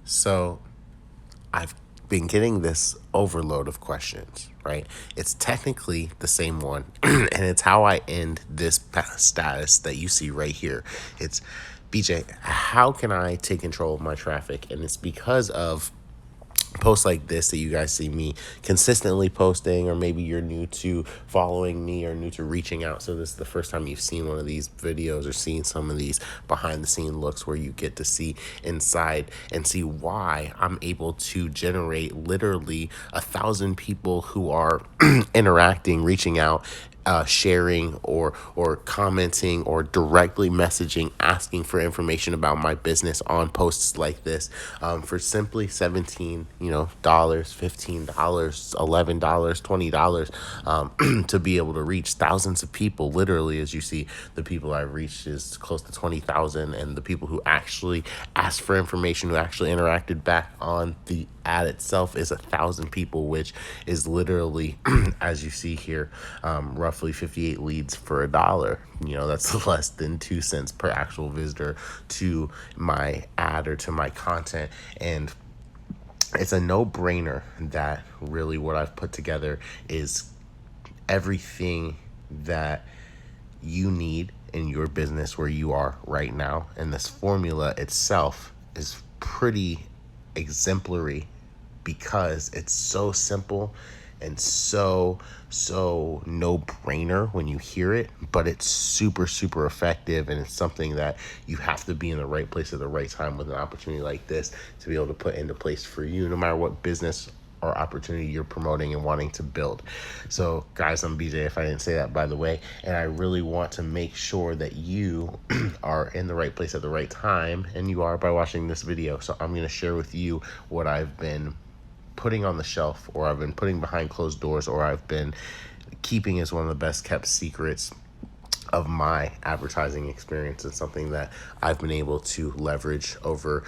So I've been getting this overload of questions, right? It's technically the same one, and it's how I end this status that you see right here. It's BJ, how can I take control of my traffic? And it's because of posts like this that you guys see me consistently posting, or maybe you're new to following me or new to reaching out, so this is the first time you've seen one of these videos or seen some of these behind the scene looks where you get to see inside and see why I'm able to generate literally 1,000 people who are interacting, reaching out, sharing or commenting or directly messaging, asking for information about my business on posts like this, for simply $17 $15 $11 $20, to be able to reach thousands of people. Literally, as you see, the people I've reached is close to 20,000, and the people who actually asked for information, who actually interacted back on the ad itself, is 1,000 people, which is literally, as you see here, roughly 58 leads for $1. That's less than 2 cents per actual visitor to my ad or to my content. And it's a no-brainer that really what I've put together is everything that you need in your business where you are right now. And this formula itself is pretty exemplary because it's so simple and so no-brainer when you hear it, but it's super effective, and it's something that you have to be in the right place at the right time with an opportunity like this to be able to put into place for you, no matter what business or opportunity you're promoting and wanting to build. So guys, I'm BJ, if I didn't say that, by the way, and I really want to make sure that you are in the right place at the right time, and you are by watching this video. So I'm going to share with you what I've been putting on the shelf, or I've been putting behind closed doors, or I've been keeping as one of the best kept secrets of my advertising experience, and something that I've been able to leverage over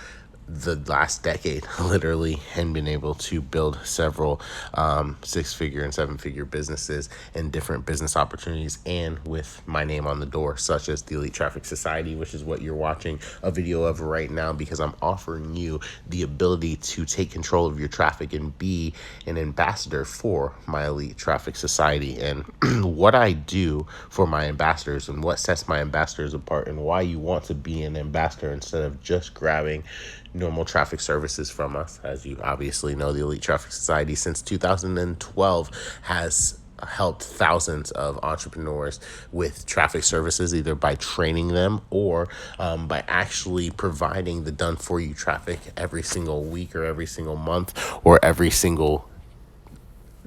the last decade, literally, and been able to build several 6-figure and 7-figure businesses and different business opportunities, and with my name on the door, such as the Elite Traffic Society, which is what you're watching a video of right now, because I'm offering you the ability to take control of your traffic and be an ambassador for my Elite Traffic Society. And what I do for my ambassadors, and what sets my ambassadors apart, and why you want to be an ambassador instead of just grabbing normal traffic services from us. As you obviously know, the Elite Traffic Society since 2012 has helped thousands of entrepreneurs with traffic services, either by training them or by actually providing the done for you traffic every single week or every single month or every single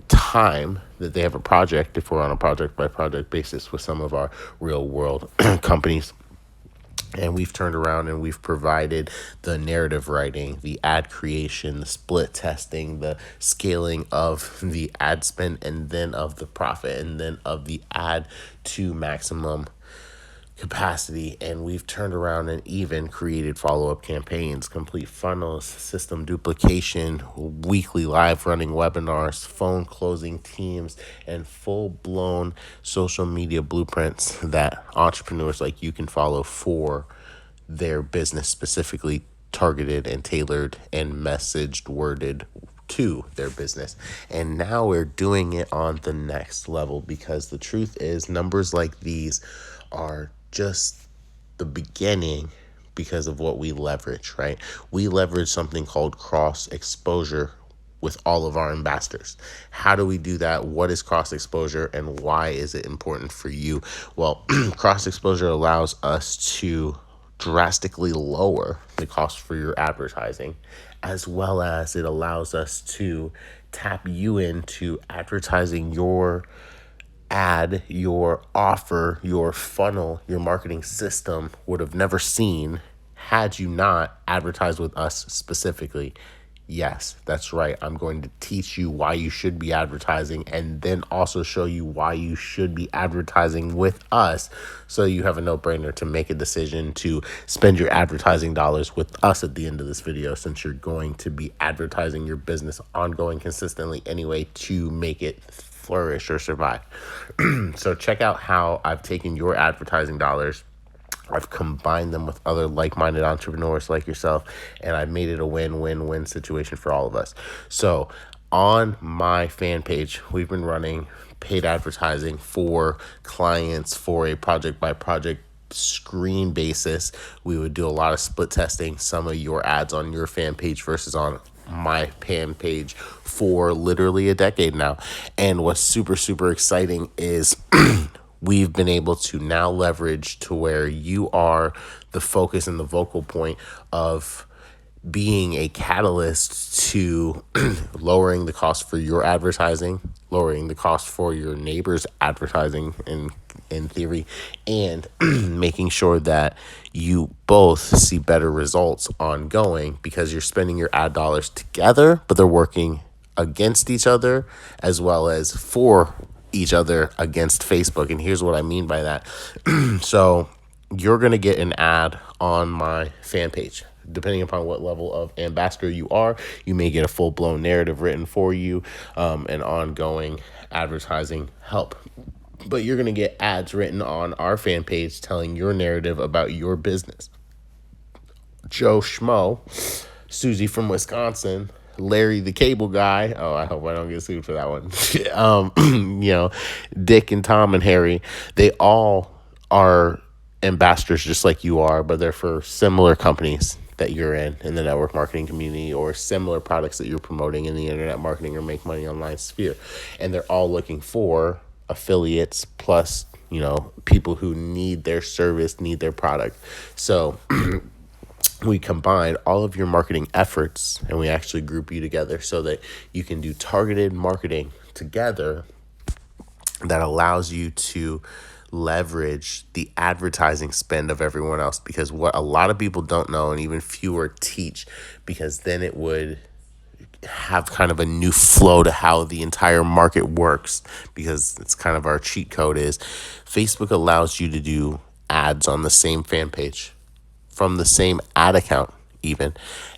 time that they have a project, if we're on a project by project basis with some of our real world companies. And we've turned around and we've provided the narrative writing, the ad creation, the split testing, the scaling of the ad spend, and then of the profit, and then of the ad to maximum capacity. And we've turned around and even created follow-up campaigns, complete funnels, system duplication, weekly live running webinars, phone closing teams, and full-blown social media blueprints that entrepreneurs like you can follow for their business, specifically targeted and tailored and messaged, worded to their business. And now we're doing it on the next level, because the truth is, numbers like these are just the beginning because of what we leverage, right? We leverage something called cross exposure with all of our ambassadors. How do we do that? What is cross exposure, and why is it important for you? Well, cross exposure allows us to drastically lower the cost for your advertising, as well as it allows us to tap you into advertising your ad, your offer, your funnel, your marketing system would have never seen had you not advertised with us specifically. Yes, that's right. I'm going to teach you why you should be advertising, and then also show you why you should be advertising with us, so you have a no-brainer to make a decision to spend your advertising dollars with us at the end of this video, since you're going to be advertising your business ongoing consistently anyway to make it flourish or survive. So check out how I've taken your advertising dollars I've combined them with other like-minded entrepreneurs like yourself, and I've made it a win-win-win situation for all of us. So on my fan page, we've been running paid advertising for clients for a project by project screen basis. We would do a lot of split testing some of your ads on your fan page versus on my fan page for literally a decade now. And what's super, super exciting is we've been able to now leverage to where you are the focus and the vocal point of being a catalyst to lowering the cost for your advertising, lowering the cost for your neighbor's advertising in theory, and making sure that you both see better results ongoing because you're spending your ad dollars together, but they're working against each other as well as for each other against Facebook. And here's what I mean by that. So you're going to get an ad on my fan page. Depending upon what level of ambassador you are, you may get a full-blown narrative written for you, and ongoing advertising help. But you're going to get ads written on our fan page telling your narrative about your business. Joe Schmo, Susie from Wisconsin, Larry the cable guy. Oh, I hope I don't get sued for that one. Dick and Tom and Harry, they all are ambassadors just like you are, but they're for similar companies that you're in the network marketing community, or similar products that you're promoting in the internet marketing or make money online sphere. And they're all looking for affiliates plus, people who need their service, need their product. So we combine all of your marketing efforts and we actually group you together so that you can do targeted marketing together that allows you to leverage the advertising spend of everyone else. Because what a lot of people don't know, and even fewer teach, because then it would have kind of a new flow to how the entire market works, because it's kind of our cheat code, is Facebook allows you to do ads on the same fan page from the same ad account even,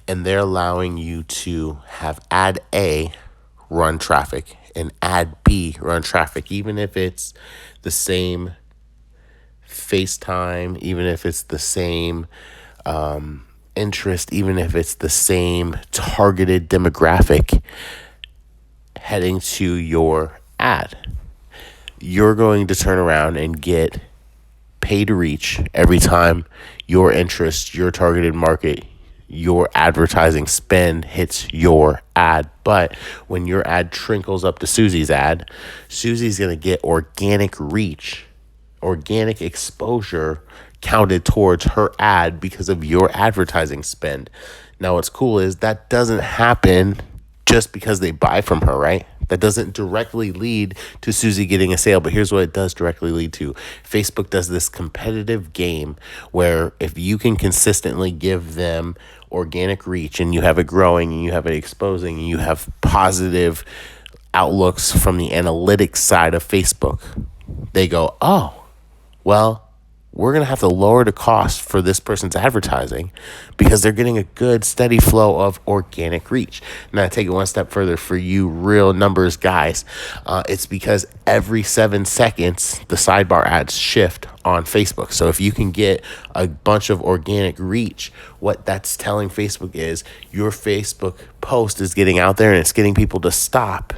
and they're allowing you to have ad A run traffic and ad B run traffic, even if it's the same FaceTime, even if it's the same interest, even if it's the same targeted demographic heading to your ad. You're going to turn around and get paid reach every time your interest, your targeted market, your advertising spend hits your ad. But when your ad trickles up to Susie's ad, Susie's going to get organic reach, organic exposure counted towards her ad because of your advertising spend. Now, what's cool is that doesn't happen just because they buy from her, right? That doesn't directly lead to Susie getting a sale, but here's what it does directly lead to. Facebook does this competitive game where if you can consistently give them organic reach and you have it growing and you have it exposing and you have positive outlooks from the analytics side of Facebook, they go, oh, well, we're going to have to lower the cost for this person's advertising because they're getting a good steady flow of organic reach. Now, take it one step further for you real numbers guys. It's because every 7 seconds, the sidebar ads shift on Facebook. So if you can get a bunch of organic reach, what that's telling Facebook is your Facebook post is getting out there and it's getting people to stop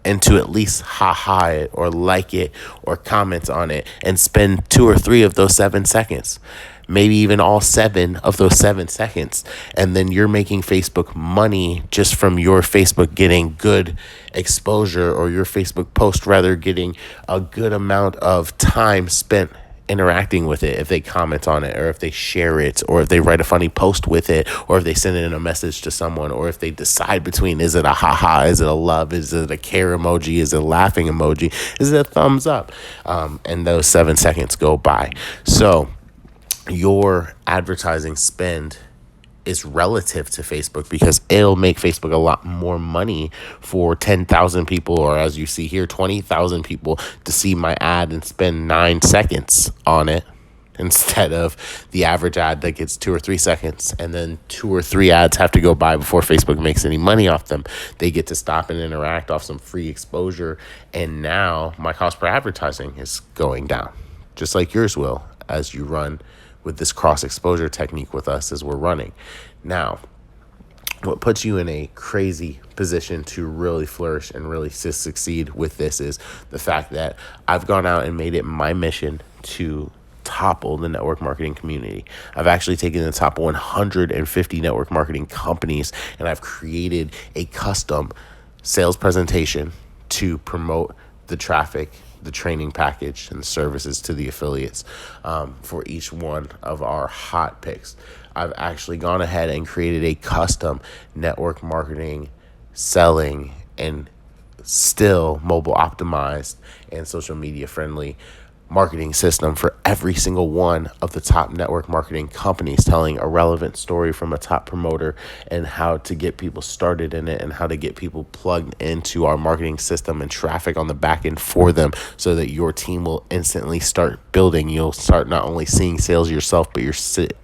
and to at least ha-ha it or like it or comment on it and spend 2 or 3 of those 7 seconds, maybe even all 7 of those 7 seconds. And then you're making Facebook money just from your Facebook getting good exposure, or your Facebook post rather getting a good amount of time spent interacting with it if they comment on it, or if they share it, or if they write a funny post with it, or if they send it in a message to someone, or if they decide between, is it a haha, is it a love, is it a care emoji, is it a laughing emoji, is it a thumbs up, and those 7 seconds go by. So your advertising spend is relative to Facebook because it'll make Facebook a lot more money for 10,000 people, or as you see here, 20,000 people to see my ad and spend 9 seconds on it instead of the average ad that gets 2 or 3 seconds. And then 2 or 3 ads have to go by before Facebook makes any money off them. They get to stop and interact off some free exposure. And now my cost per advertising is going down, just like yours will as you run with this cross exposure technique with us as we're running. Now, what puts you in a crazy position to really flourish and really succeed with this is the fact that I've gone out and made it my mission to topple the network marketing community. I've actually taken the top 150 network marketing companies and I've created a custom sales presentation to promote the traffic, the training package, and the services to the affiliates for each one of our hot picks. I've actually gone ahead and created a custom network marketing, selling, and still mobile optimized and social media friendly marketing system for every single one of the top network marketing companies, telling a relevant story from a top promoter and how to get people started in it and how to get people plugged into our marketing system and traffic on the back end for them so that your team will instantly start building. You'll start not only seeing sales yourself, but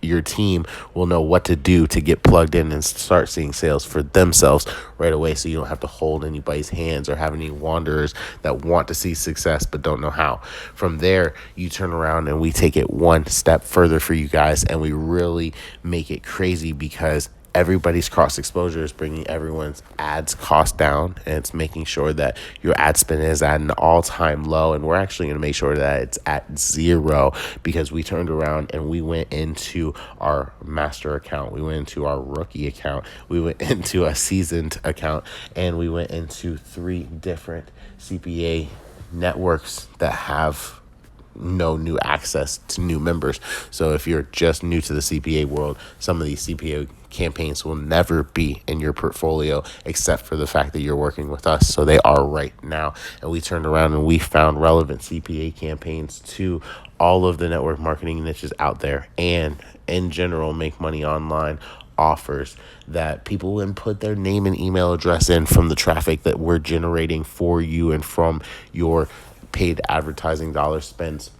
your team will know what to do to get plugged in and start seeing sales for themselves right away, so you don't have to hold anybody's hands or have any wanderers that want to see success but don't know how. From there, you turn around and we take it one step further for you guys, and we really make it crazy because everybody's cross exposure is bringing everyone's ads cost down, and it's making sure that your ad spend is at an all-time low. And we're actually going to make sure that it's at zero, because we turned around and we went into our master account, we went into our rookie account, we went into a seasoned account, and we went into 3 different CPA networks that have no new access to new members. So if you're just new to the CPA world, some of these CPA campaigns will never be in your portfolio except for the fact that you're working with us. So they are right now. And we turned around and we found relevant CPA campaigns to all of the network marketing niches out there, and in general make money online offers that people will put their name and email address in from the traffic that we're generating for you and from your paid advertising dollar spends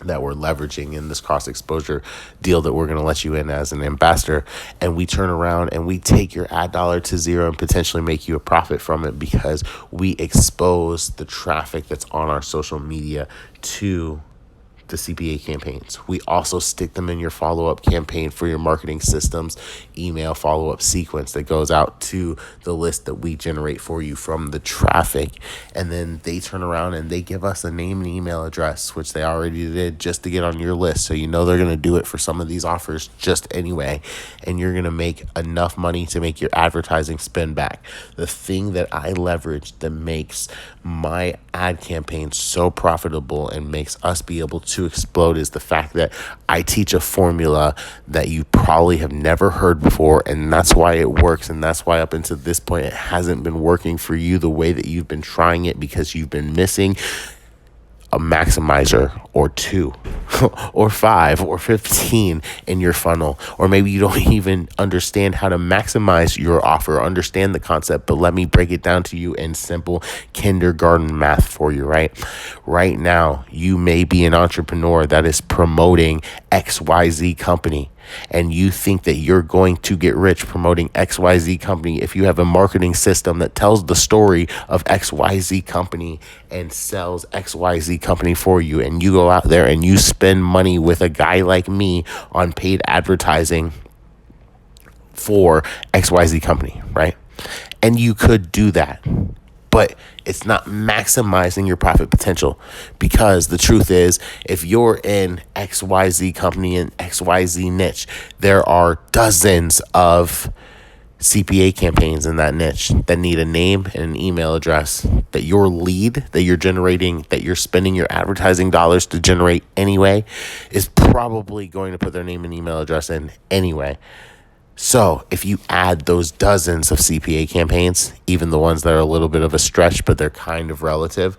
that we're leveraging in this cross exposure deal that we're going to let you in as an ambassador. And we turn around and we take your ad dollar to zero and potentially make you a profit from it, because we expose the traffic that's on our social media to the CPA campaigns. We also stick them in your follow-up campaign for your marketing systems email follow-up sequence that goes out to the list that we generate for you from the traffic. And then they turn around and they give us a name and email address, which they already did, just to get on your list. So you know they're going to do it for some of these offers just anyway, and you're going to make enough money to make your advertising spend back. The thing that I leverage that makes my ad campaign so profitable and makes us be able to explode is the fact that I teach a formula that you probably have never heard before, and that's why it works, and that's why up until this point it hasn't been working for you the way that you've been trying it, because you've been missing a maximizer or 2 or 5 or 15 in your funnel. Or maybe you don't even understand how to maximize your offer, or understand the concept, but let me break it down to you in simple kindergarten math for you, right? Right now, you may be an entrepreneur that is promoting XYZ company, and you think that you're going to get rich promoting XYZ company if you have a marketing system that tells the story of XYZ company and sells XYZ company for you, and you go out there and you spend money with a guy like me on paid advertising for XYZ company, right? And you could do that, but it's not maximizing your profit potential, because the truth is, if you're in XYZ company and XYZ niche, there are dozens of CPA campaigns in that niche that need a name and an email address that your lead that you're generating, that you're spending your advertising dollars to generate anyway, is probably going to put their name and email address in anyway. So if you add those dozens of CPA campaigns, even the ones that are a little bit of a stretch, but they're kind of relative,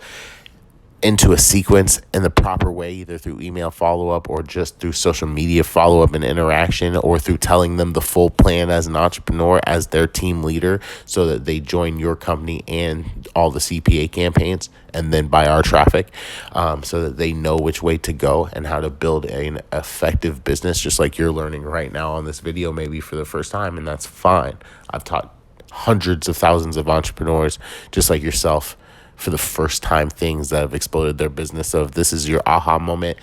into a sequence in the proper way, either through email follow-up or just through social media follow-up and interaction, or through telling them the full plan as an entrepreneur, as their team leader, so that they join your company and all the CPA campaigns and then buy our traffic, so that they know which way to go and how to build an effective business, just like you're learning right now on this video, maybe for the first time, and that's fine. I've taught hundreds of thousands of entrepreneurs just like yourself for the first time things that have exploded their business. So if this is your aha moment,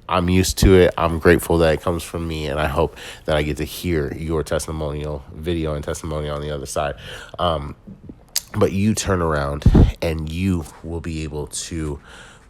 I'm used to it. I'm grateful that it comes from me, and I hope that I get to hear your testimonial video and testimony on the other side. But you turn around and you will be able to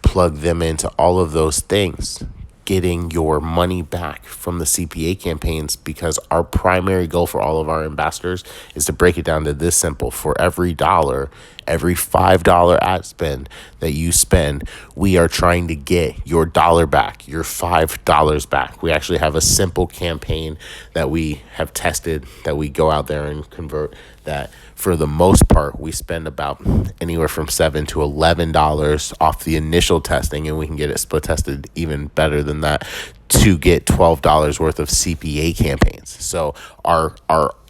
plug them into all of those things, getting your money back from the CPA campaigns, because our primary goal for all of our ambassadors is to break it down to this simple. For every dollar, every $5 ad spend that you spend, we are trying to get your dollar back, your $5 back. We actually have a simple campaign that we have tested, that we go out there and convert, that for the most part, we spend about anywhere from $7 to $11 off the initial testing, and we can get it split tested even better than that to get $12 worth of CPA campaigns. So our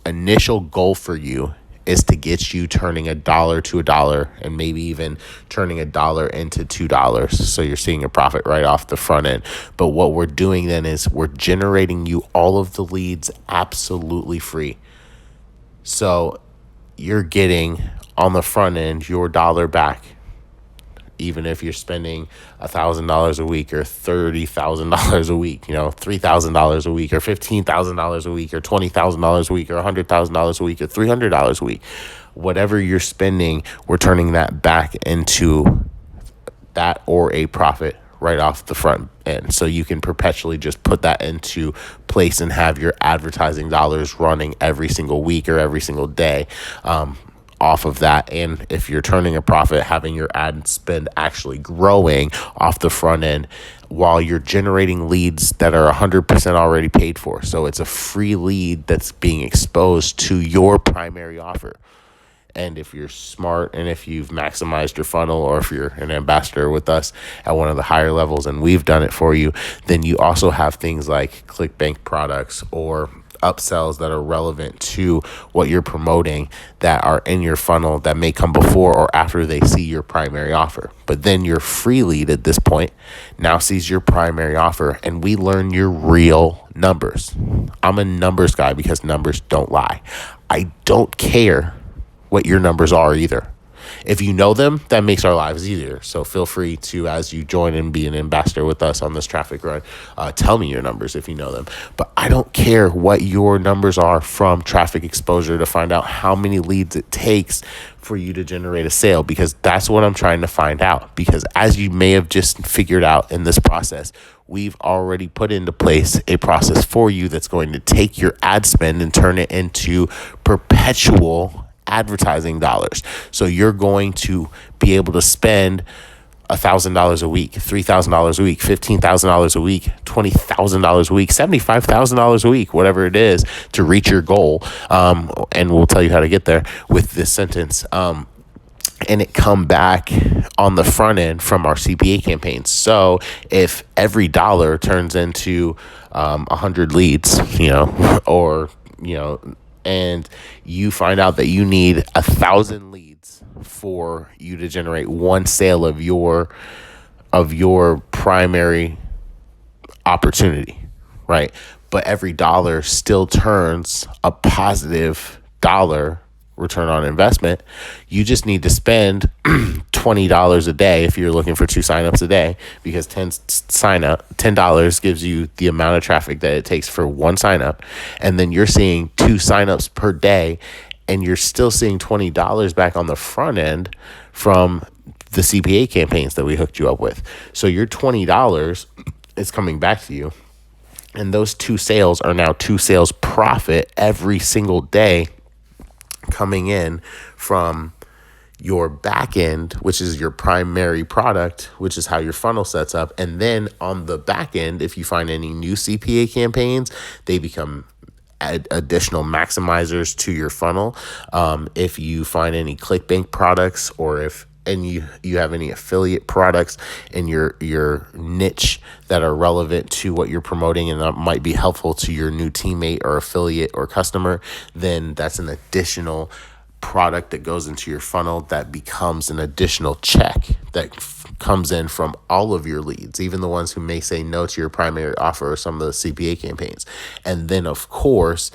initial goal for you is to get you turning $1 to $1, and maybe even turning $1 into $2. So you're seeing a profit right off the front end. But what we're doing then is we're generating you all of the leads absolutely free. So you're getting on the front end your dollar back, even if you're spending $1,000 a week or $30,000 a week, $3,000 a week or $15,000 a week or $20,000 a week or $100,000 a week or $300 a week. Whatever you're spending, we're turning that back into that or a profit right off the front end. So you can perpetually just put that into place and have your advertising dollars running every single week or every single day off of that. And if you're turning a profit, having your ad spend actually growing off the front end while you're generating leads that are 100% already paid for. So it's a free lead that's being exposed to your primary offer. And if you're smart and if you've maximized your funnel, or if you're an ambassador with us at one of the higher levels and we've done it for you, then you also have things like ClickBank products or upsells that are relevant to what you're promoting that are in your funnel that may come before or after they see your primary offer. But then your free lead at this point now sees your primary offer, and we learn your real numbers. I'm a numbers guy because numbers don't lie. I don't care what your numbers are either. If you know them, that makes our lives easier. So feel free to, as you join and be an ambassador with us on this traffic run, tell me your numbers if you know them. But I don't care what your numbers are from traffic exposure to find out how many leads it takes for you to generate a sale, because that's what I'm trying to find out. Because as you may have just figured out in this process, we've already put into place a process for you that's going to take your ad spend and turn it into perpetual advertising dollars. So you're going to be able to spend $1,000 a week, $3,000 a week, $15,000 a week, $20,000 a week, $75,000 a week, whatever it is, to reach your goal. And we'll tell you how to get there with this sentence. And it come back on the front end from our CPA campaigns. So if every dollar turns into 100 leads, and you find out that you need 1,000 leads for you to generate one sale of your primary opportunity, right? But every dollar still turns a positive dollar return on investment. You just need to spend $20 a day if you're looking for 2 signups a day, because $10 gives you the amount of traffic that it takes for 1 signup, and then you're seeing 2 signups per day, and you're still seeing $20 back on the front end from the CPA campaigns that we hooked you up with. So your $20 is coming back to you, and those 2 sales are now 2 sales profit every single day coming in from your back end, which is your primary product, which is how your funnel sets up. And then on the back end, if you find any new CPA campaigns, they become additional maximizers to your funnel. If you find any ClickBank products, or if you have any affiliate products in your niche that are relevant to what you're promoting and that might be helpful to your new teammate or affiliate or customer, then that's an additional product that goes into your funnel that becomes an additional check that comes in from all of your leads, even the ones who may say no to your primary offer or some of the CPA campaigns. And then, of course,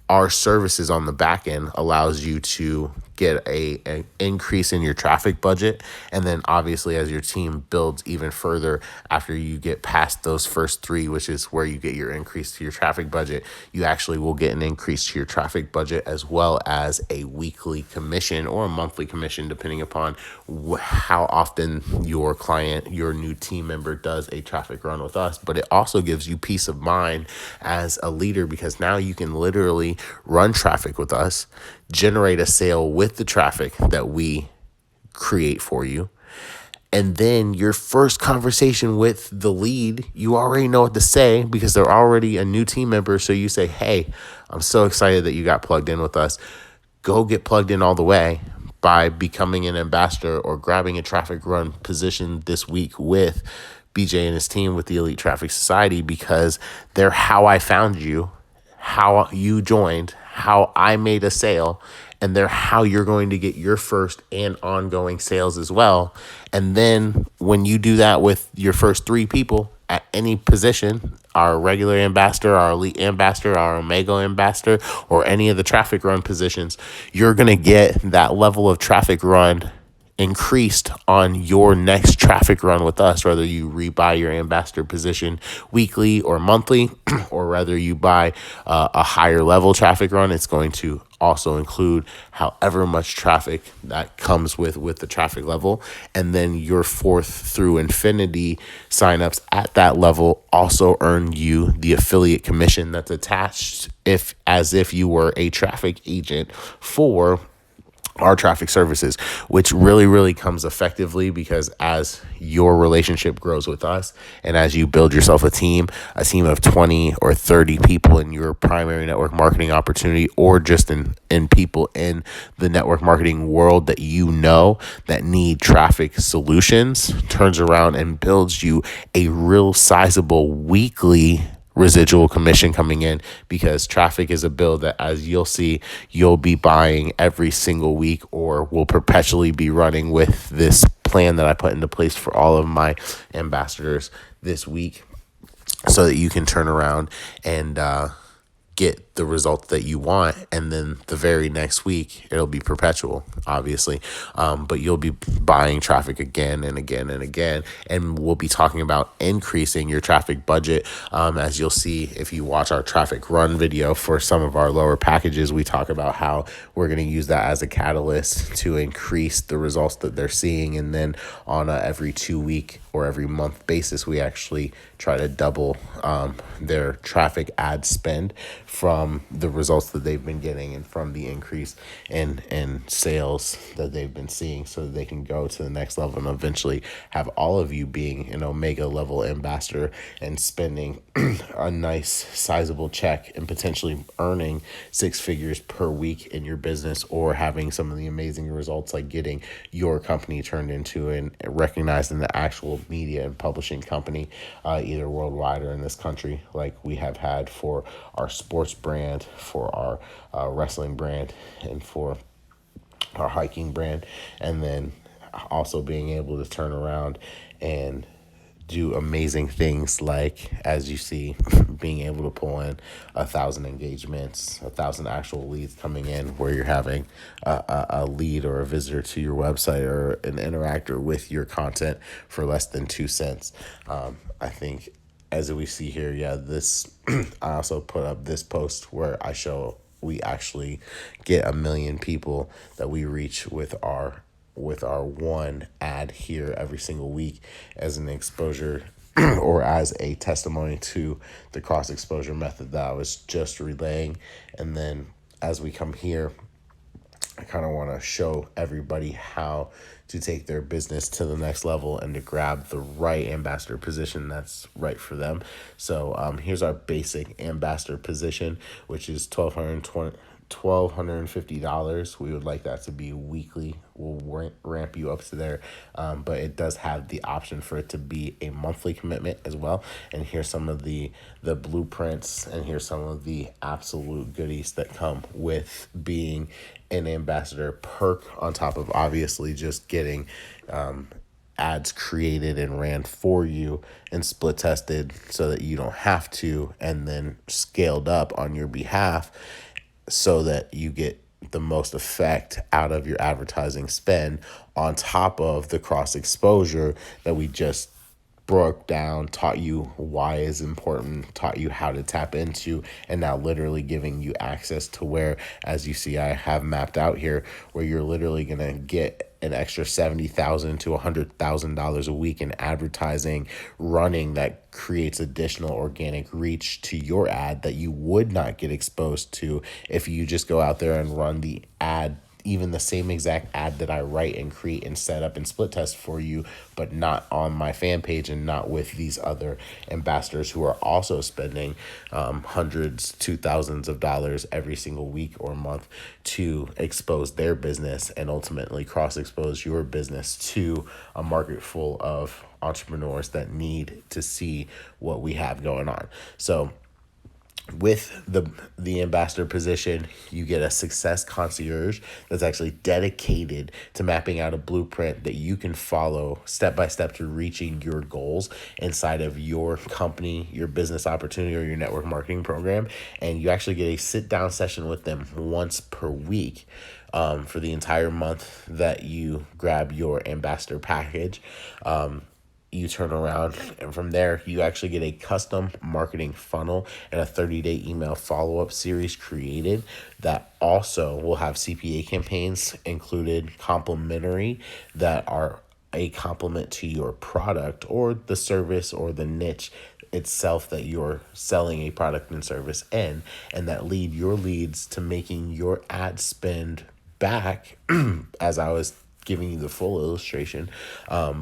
our services on the back end allows you to get an increase in your traffic budget. And then obviously as your team builds even further after you get past those first three, which is where you get your increase to your traffic budget, you actually will get an increase to your traffic budget as well as a weekly commission or a monthly commission, depending upon how often your client, your new team member does a traffic run with us. But it also gives you peace of mind as a leader, because now you can literally run traffic with us, generate a sale with the traffic that we create for you. And then your first conversation with the lead, you already know what to say because they're already a new team member. So you say, hey, I'm so excited that you got plugged in with us. Go get plugged in all the way by becoming an ambassador or grabbing a traffic run position this week with BJ and his team with the Elite Traffic Society, because they're how I found you, how you joined, how I made a sale, and they're how you're going to get your first and ongoing sales as well. And then when you do that with your first three people at any position, our regular ambassador, our elite ambassador, our Omega ambassador, or any of the traffic run positions, you're going to get that level of traffic run increased on your next traffic run with us, whether you rebuy your ambassador position weekly or monthly, or whether you buy a higher level traffic run. It's going to also include however much traffic that comes with the traffic level. And then your fourth through infinity signups at that level also earn you the affiliate commission that's attached as if you were a traffic agent for our traffic services, which really comes effectively because as your relationship grows with us and as you build yourself a team of 20 or 30 people in your primary network marketing opportunity, or just in people in the network marketing world that you know that need traffic solutions, turns around and builds you a real sizable weekly residual commission coming in, because traffic is a bill that, as you'll see, you'll be buying every single week or will perpetually be running with this plan that I put into place for all of my ambassadors this week, so that you can turn around and get the result that you want. And then the very next week, it'll be perpetual, obviously. But you'll be buying traffic again and again and again. And we'll be talking about increasing your traffic budget. As you'll see, if you watch our traffic run video for some of our lower packages, we talk about how we're going to use that as a catalyst to increase the results that they're seeing. And then on a every 2 week or every month basis, we actually try to double their traffic ad spend from the results that they've been getting and from the increase in sales that they've been seeing, so that they can go to the next level and eventually have all of you being an Omega level ambassador and spending a nice sizable check and potentially earning 6 figures per week in your business, or having some of the amazing results like getting your company turned into and recognized in the actual media and publishing company, either worldwide or in this country, like we have had for our sports brand, for our wrestling brand, and for our hiking brand. And then also being able to turn around and do amazing things like, as you see, being able to pull in 1,000 engagements, 1,000 actual leads coming in, where you're having a lead or a visitor to your website or an interactor with your content for less than 2 cents. I think, as we see here, this I also put up this post where I show we actually get 1 million people that we reach with our one ad here every single week as an exposure or as a testimony to the cross exposure method that I was just relaying. And then as we come here, I kind of want to show everybody how to take their business to the next level and to grab the right ambassador position that's right for them. So here's our basic ambassador position, which is $1,250. We would like that to be weekly. We'll ramp you up to there, but it does have the option for it to be a monthly commitment as well. And here's some of the blueprints, and here's some of the absolute goodies that come with being an ambassador perk, on top of obviously just getting ads created and ran for you and split tested so that you don't have to, and then scaled up on your behalf. so that you get the most effect out of your advertising spend on top of the cross exposure that we just broke down, taught you why is important, taught you how to tap into, and now literally giving you access to where, as you see, I have mapped out here, where you're literally gonna get an extra $70,000 to $100,000 a week in advertising running that creates additional organic reach to your ad that you would not get exposed to if you just go out there and run the ad, even the same exact ad that I write and create and set up and split test for you, but not on my fan page and not with these other ambassadors who are also spending hundreds to thousands of dollars every single week or month to expose their business and ultimately cross expose your business to a market full of entrepreneurs that need to see what we have going on. So with the ambassador position, you get a success concierge that's actually dedicated to mapping out a blueprint that you can follow step by step to reaching your goals inside of your company, your business opportunity, or your network marketing program. And you actually get a sit down session with them once per week for the entire month that you grab your ambassador package. You turn around, and from there you actually get a custom marketing funnel and a 30-day email follow-up series created that also will have CPA campaigns included complimentary that are a complement to your product or the service or the niche itself that you're selling a product and service in, and that lead your leads to making your ad spend back as I was giving you the full illustration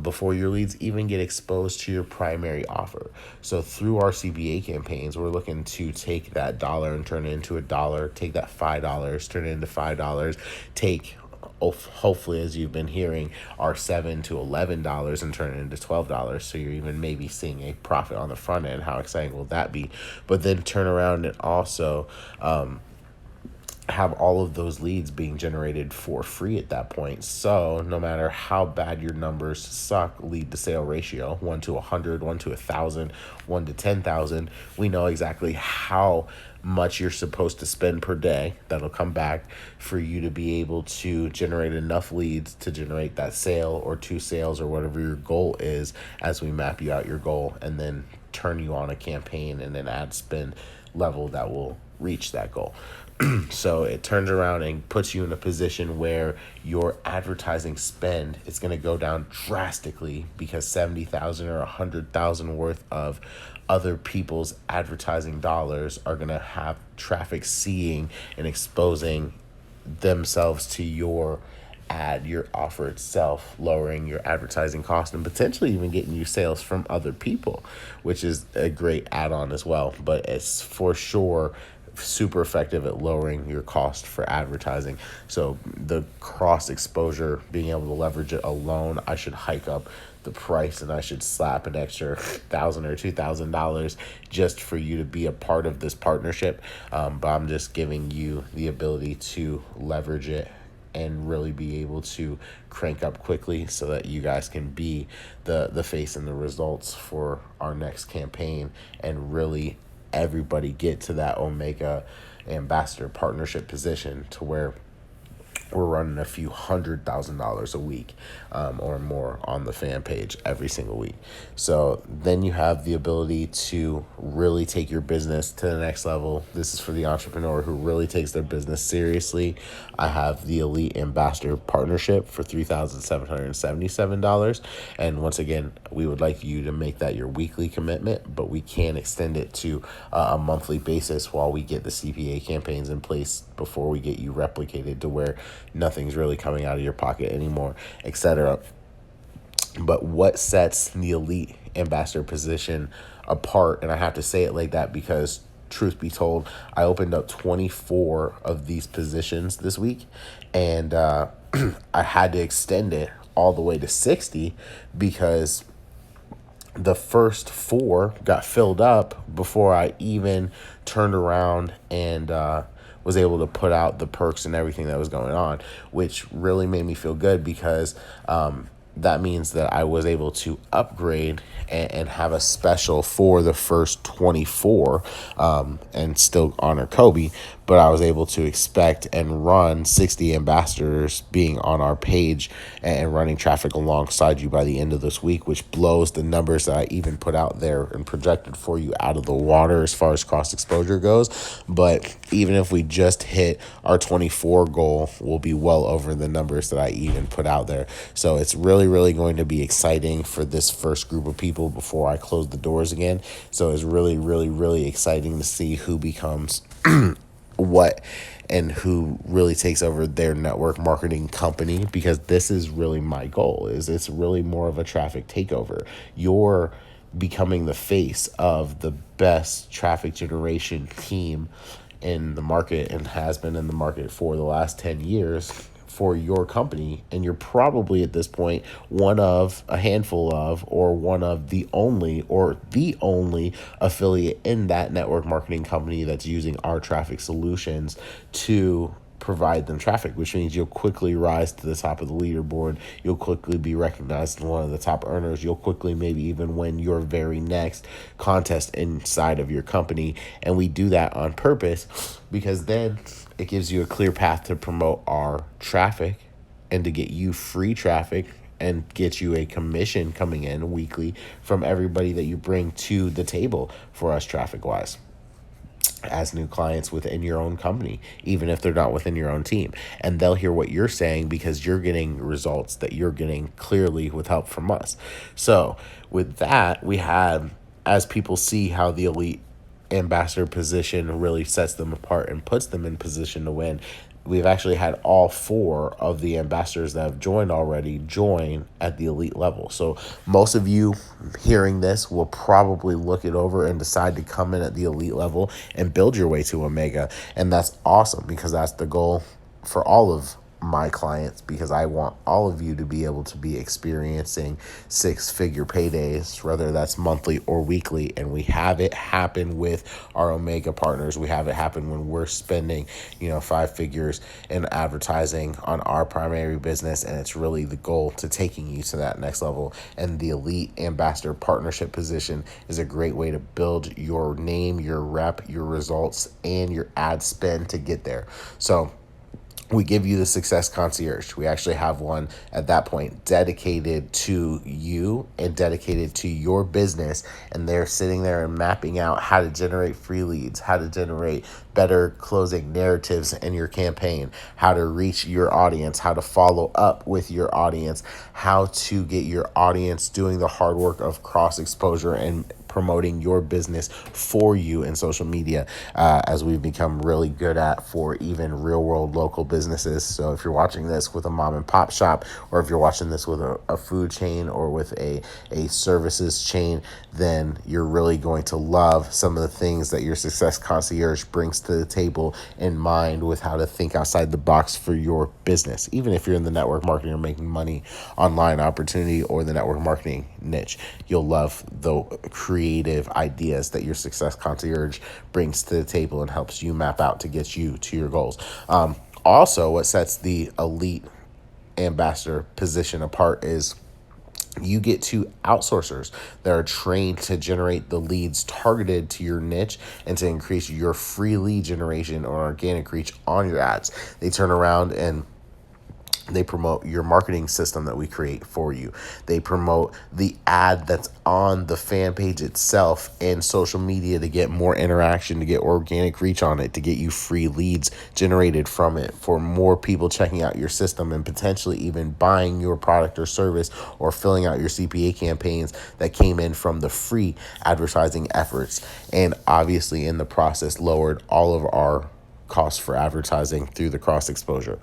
before your leads even get exposed to your primary offer. So through our CPA campaigns, we're looking to take that dollar and turn it into $1, take that $5, turn it into $5, take hopefully, as you've been hearing, our $7 to $11 and turn it into $12. So you're even maybe seeing a profit on the front end. How exciting will that be? But then turn around and also have all of those leads being generated for free at that point. So no matter how bad your numbers suck, lead to sale ratio, 1 to 100, 1 to 1,000, 1 to 10,000, we know exactly how much you're supposed to spend per day that'll come back for you to be able to generate enough leads to generate that sale or 2 sales or whatever your goal is as we map you out your goal and then turn you on a campaign and an ad spend level that will reach that goal. So it turns around and puts you in a position where your advertising spend is going to go down drastically because 70,000 or 100,000 worth of other people's advertising dollars are going to have traffic seeing and exposing themselves to your ad, your offer itself, lowering your advertising cost and potentially even getting you sales from other people, which is a great add-on as well. But it's for sure super effective at lowering your cost for advertising. So the cross exposure, being able to leverage it alone, I should hike up the price and I should slap an extra $1,000 or $2,000 just for you to be a part of this partnership. But I'm just giving you the ability to leverage it and really be able to crank up quickly so that you guys can be the face and the results for our next campaign and really everybody get to that Omega ambassador partnership position to where we're running a few $100,000 a week or more on the fan page every single week. So then you have the ability to really take your business to the next level. This is for the entrepreneur who really takes their business seriously. I have the Elite Ambassador Partnership for $3,777. And once again, we would like you to make that your weekly commitment, but we can extend it to a monthly basis while we get the CPA campaigns in place before we get you replicated to where nothing's really coming out of your pocket anymore, etc. But what sets the Elite Ambassador position apart, and I have to say it like that because truth be told, I opened up 24 of these positions this week, and I had to extend it all the way to 60 because the first 4 got filled up before I even turned around and was able to put out the perks and everything that was going on, which really made me feel good because that means that I was able to upgrade and have a special for the first 24 and still honor Kobe. but I was able to expect and run 60 ambassadors being on our page and running traffic alongside you by the end of this week, which blows the numbers that I even put out there and projected for you out of the water as far as cross exposure goes. But even if we just hit our 24 goal, we'll be well over the numbers that I even put out there. So it's really, really going to be exciting for this first group of people before I close the doors again. So it's really, really, really exciting to see who becomes what and who really takes over their network marketing company, because this is really my goal. Is it's really more of a traffic takeover. You're becoming the face of the best traffic generation team in the market and has been in the market for the last 10 years for your company. And you're probably at this point one of a handful of, or one of the only, or the only affiliate in that network marketing company that's using our traffic solutions to provide them traffic, which means you'll quickly rise to the top of the leaderboard. You'll quickly be recognized as one of the top earners. You'll quickly maybe even win your very next contest inside of your company. And we do that on purpose because then it gives you a clear path to promote our traffic and to get you free traffic and get you a commission coming in weekly from everybody that you bring to the table for us traffic wise as new clients within your own company, even if they're not within your own team. And they'll hear what you're saying because you're getting results that you're getting clearly with help from us. So with that, we had, as people see how the elite ambassador position really sets them apart and puts them in position to win, we've actually had all 4 of the ambassadors that have joined already join at the elite level. So most of you hearing this will probably look it over and decide to come in at the elite level and build your way to Omega. And that's awesome because that's the goal for all of my clients, because I want all of you to be able to be experiencing 6-figure paydays, whether that's monthly or weekly. And we have it happen with our Omega partners. We have it happen when we're spending, 5 figures in advertising on our primary business. And it's really the goal to taking you to that next level. And the elite ambassador partnership position is a great way to build your name, your rep, your results, and your ad spend to get there. So we give you the Success Concierge. We actually have one at that point dedicated to you and dedicated to your business. And they're sitting there and mapping out how to generate free leads, how to generate better closing narratives in your campaign, how to reach your audience, how to follow up with your audience, how to get your audience doing the hard work of cross exposure and promoting your business for you in social media, as we've become really good at for even real world local businesses. So if you're watching this with a mom and pop shop, or if you're watching this with a food chain or with a services chain, then you're really going to love some of the things that your Success Concierge brings to the table in mind with how to think outside the box for your business. Even if you're in the network marketing or making money online opportunity or the network marketing niche, you'll love the creative ideas that your Success Concierge brings to the table and helps you map out to get you to your goals. Also, what sets the elite ambassador position apart is you get 2 outsourcers that are trained to generate the leads targeted to your niche and to increase your free lead generation or organic reach on your ads. They turn around and they promote your marketing system that we create for you. They promote the ad that's on the fan page itself and social media to get more interaction, to get organic reach on it, to get you free leads generated from it, for more people checking out your system and potentially even buying your product or service or filling out your CPA campaigns that came in from the free advertising efforts. And obviously in the process lowered all of our costs for advertising through the cross exposure.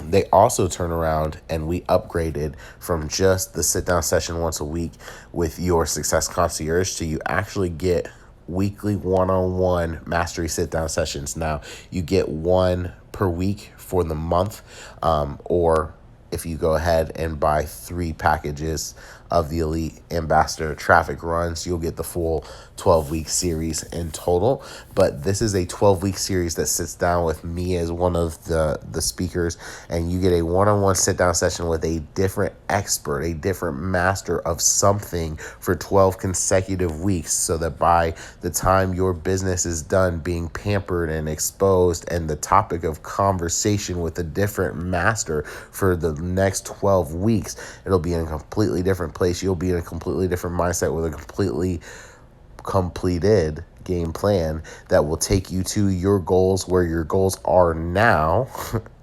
They also turn around and we upgraded from just the sit down session once a week with your Success Concierge to you actually get weekly one-on-one mastery sit down sessions. Now you get 1 per week for the month, or if you go ahead and buy 3 packages of the Elite Ambassador traffic runs. You'll get the full 12-week series in total, but this is a 12-week series that sits down with me as one of the speakers, and you get a one-on-one sit-down session with a different expert, a different master of something for 12 consecutive weeks, so that by the time your business is done being pampered and exposed and the topic of conversation with a different master for the next 12 weeks, it'll be in a completely different place. You'll be in a completely different mindset with a completely completed game plan that will take you to your goals, where your goals are now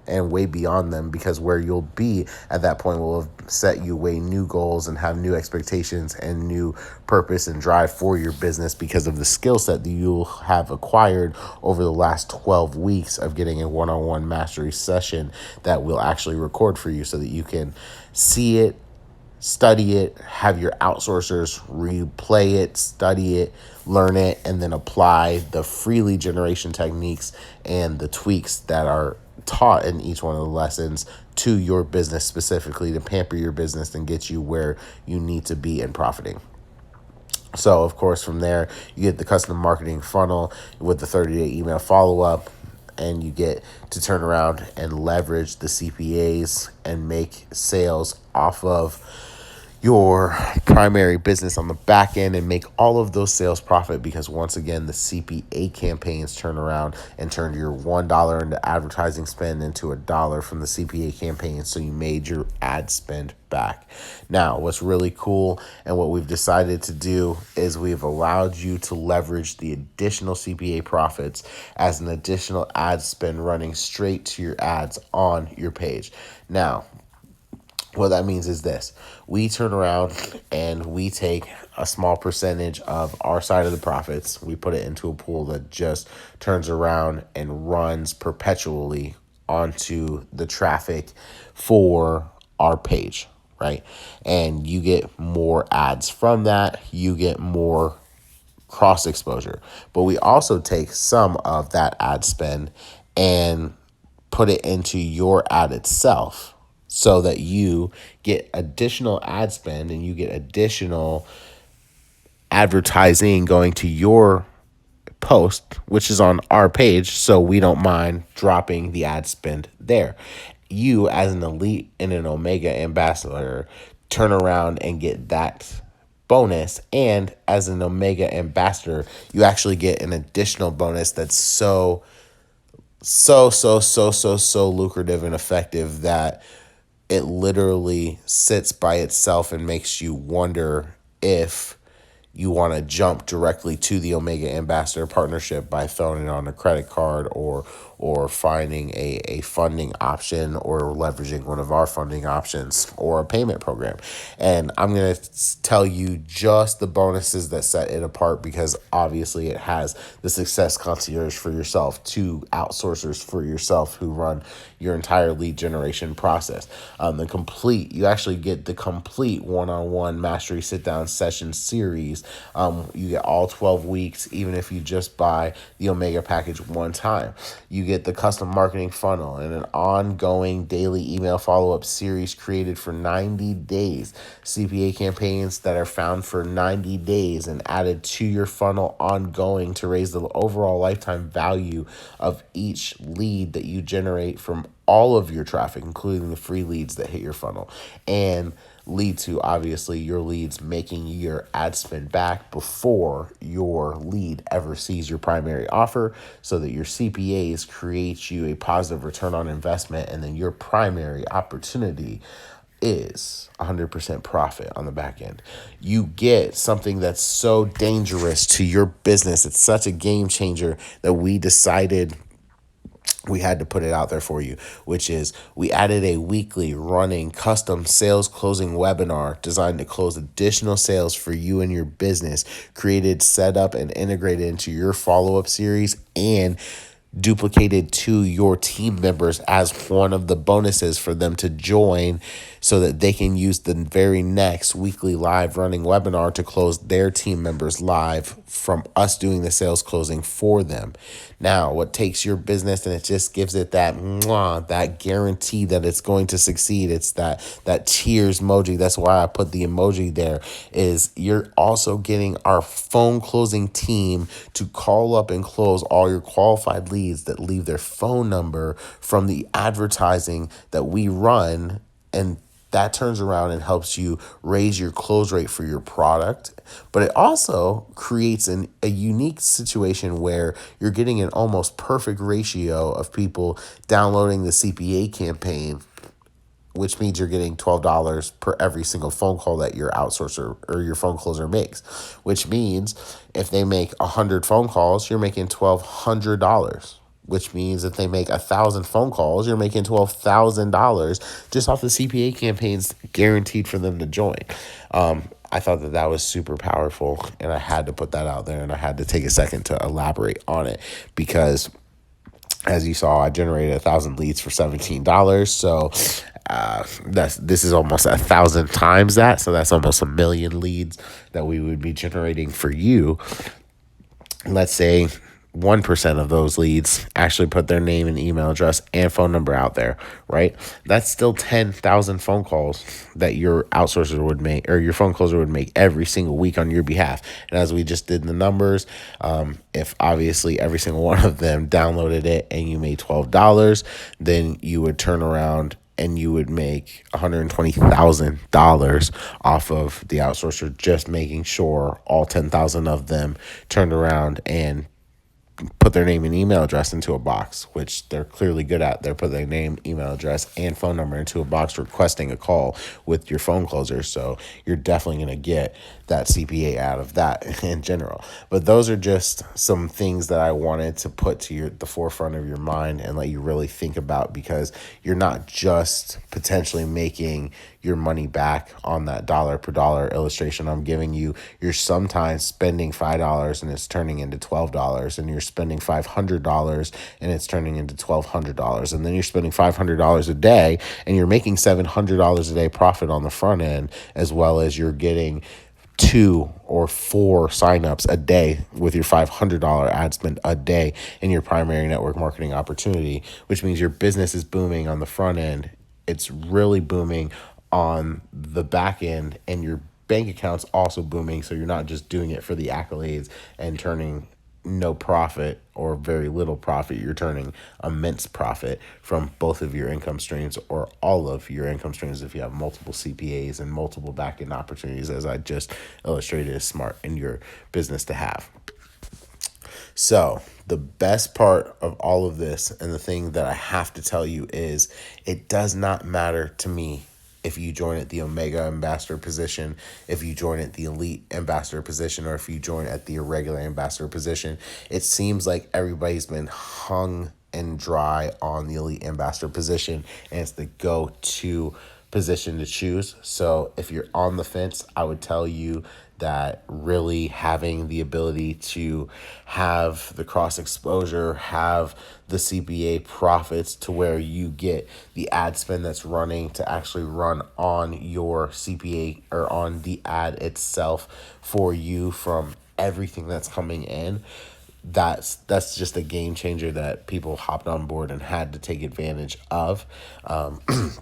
and way beyond them, because where you'll be at that point will have set you way new goals and have new expectations and new purpose and drive for your business because of the skill set that you'll have acquired over the last 12 weeks of getting a one-on-one mastery session that we'll actually record for you so that you can see it, study it, have your outsourcers replay it, study it, learn it, and then apply the free lead generation techniques and the tweaks that are taught in each one of the lessons to your business specifically to pamper your business and get you where you need to be in profiting. So, of course, from there, you get the custom marketing funnel with the 30-day email follow-up, and you get to turn around and leverage the CPAs and make sales off of your primary business on the back end and make all of those sales profit, because once again, the CPA campaigns turn around and turn your $1 into advertising spend into $1 from the CPA campaign. So you made your ad spend back. Now, what's really cool and what we've decided to do is we've allowed you to leverage the additional CPA profits as an additional ad spend running straight to your ads on your page. Now, what that means is this: we turn around and we take a small percentage of our side of the profits. We put it into a pool that just turns around and runs perpetually onto the traffic for our page, right? And you get more ads from that. You get more cross exposure. But we also take some of that ad spend and put it into your ad itself, so that you get additional ad spend and you get additional advertising going to your post, which is on our page, so we don't mind dropping the ad spend there. You, as an elite and an Omega ambassador, turn around and get that bonus, and as an Omega ambassador, you actually get an additional bonus that's so lucrative and effective that it literally sits by itself and makes you wonder if you want to jump directly to the Omega Ambassador partnership by throwing it on a credit card, or finding a funding option, or leveraging one of our funding options, or a payment program. And I'm going to tell you just the bonuses that set it apart, because obviously it has the Success Concierge for yourself, 2 outsourcers for yourself who run your entire lead generation process. You actually get the complete one-on-one mastery sit-down session series. You get all 12 weeks, even if you just buy the Omega package one time. You get the custom marketing funnel and an ongoing daily email follow-up series created for 90 days. CPA campaigns that are found for 90 days and added to your funnel ongoing to raise the overall lifetime value of each lead that you generate from all of your traffic, including the free leads that hit your funnel, and lead to obviously your leads making your ad spend back before your lead ever sees your primary offer, so that your CPAs create you a positive return on investment, and then your primary opportunity is 100% profit on the back end. You get something that's so dangerous to your business. It's such a game changer that we decided we had to put it out there for you, which is we added a weekly running custom sales closing webinar designed to close additional sales for you and your business, created, set up, and integrated into your follow-up series, and duplicated to your team members as one of the bonuses for them to join, so that they can use the very next weekly live running webinar to close their team members live from us doing the sales closing for them. Now, what takes your business and it just gives it that mwah, that guarantee that it's going to succeed. It's that cheers emoji. That's why I put the emoji there. Is you're also getting our phone closing team to call up and close all your qualified leads that leave their phone number from the advertising that we run, and that turns around and helps you raise your close rate for your product. But it also creates a unique situation where you're getting an almost perfect ratio of people downloading the CPA campaign, which means you're getting $12 per every single phone call that your outsourcer or your phone closer makes, which means if they make 100 phone calls, you're making $1,200, which means if they make 1,000 phone calls, you're making $12,000 just off the CPA campaigns guaranteed for them to join. I thought that was super powerful, and I had to put that out there, and I had to take a second to elaborate on it because, as you saw, I generated 1,000 leads for $17. So this is almost 1,000 times that. So that's almost 1,000,000 leads that we would be generating for you. Let's say 1% of those leads actually put their name and email address and phone number out there, right? That's still 10,000 phone calls that your outsourcer would make, or your phone closer would make every single week on your behalf. And as we just did the numbers, if obviously every single one of them downloaded it and you made $12, then you would turn around and you would make $120,000 off of the outsourcer, just making sure all 10,000 of them turned around and put their name and email address into a box, which they're clearly good at. They're putting their name, email address, and phone number into a box requesting a call with your phone closer. So you're definitely going to get that CPA out of that in general. But those are just some things that I wanted to put to the forefront of your mind and let you really think about, because you're not just potentially making your money back on that dollar per dollar illustration I'm giving you. You're sometimes spending $5 and it's turning into $12, and you're spending $500 and it's turning into $1,200, and then you're spending $500 a day and you're making $700 a day profit on the front end, as well as you're getting 2 or 4 signups a day with your $500 ad spend a day in your primary network marketing opportunity, which means your business is booming on the front end. It's really booming on the back end, and your bank account's also booming. So you're not just doing it for the accolades and turning no profit or very little profit. You're turning immense profit from both of your income streams, or all of your income streams if you have multiple CPAs and multiple back end opportunities, as I just illustrated is smart in your business to have. So the best part of all of this, and the thing that I have to tell you, is it does not matter to me if you join at the Omega Ambassador position, if you join at the Elite Ambassador position, or if you join at the Irregular Ambassador position. It seems like everybody's been hung and dry on the Elite Ambassador position, and it's the go-to position to choose. So if you're on the fence, I would tell you that really having the ability to have the cross exposure, have the CPA profits to where you get the ad spend that's running to actually run on your CPA or on the ad itself for you from everything that's coming in. That's just a game changer that people hopped on board and had to take advantage of.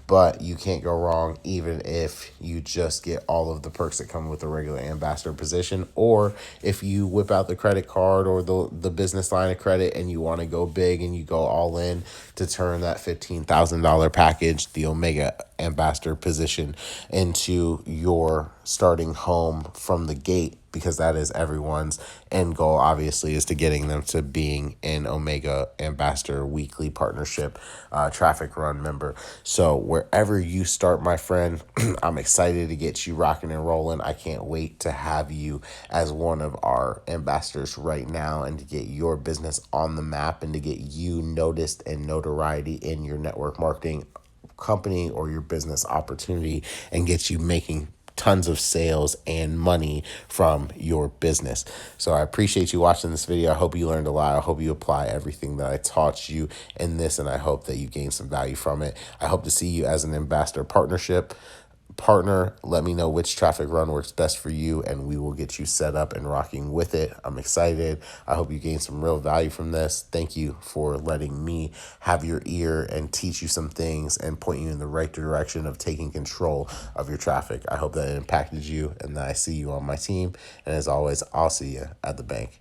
But you can't go wrong even if you just get all of the perks that come with a regular ambassador position, or if you whip out the credit card or the business line of credit and you want to go big and you go all in to turn that $15,000 package, the Omega Ambassador position, into your starting home from the gate, because that is everyone's end goal, obviously, is to getting them to being an Omega Ambassador weekly partnership traffic run member. So wherever you start, my friend, I'm excited to get you rocking and rolling. I can't wait to have you as one of our ambassadors right now, and to get your business on the map, and to get you noticed and notoriety in your network marketing company or your business opportunity, and get you making tons of sales and money from your business. So I appreciate you watching this video. I hope you learned a lot. I hope you apply everything that I taught you in this, and I hope that you gain some value from it. I hope to see you as an ambassador partnership partner, let me know which traffic run works best for you, and we will get you set up and rocking with it. I'm excited. I hope you gain some real value from this. Thank you for letting me have your ear and teach you some things and point you in the right direction of taking control of your traffic. I hope that it impacted you and that I see you on my team. And as always, I'll see you at the bank.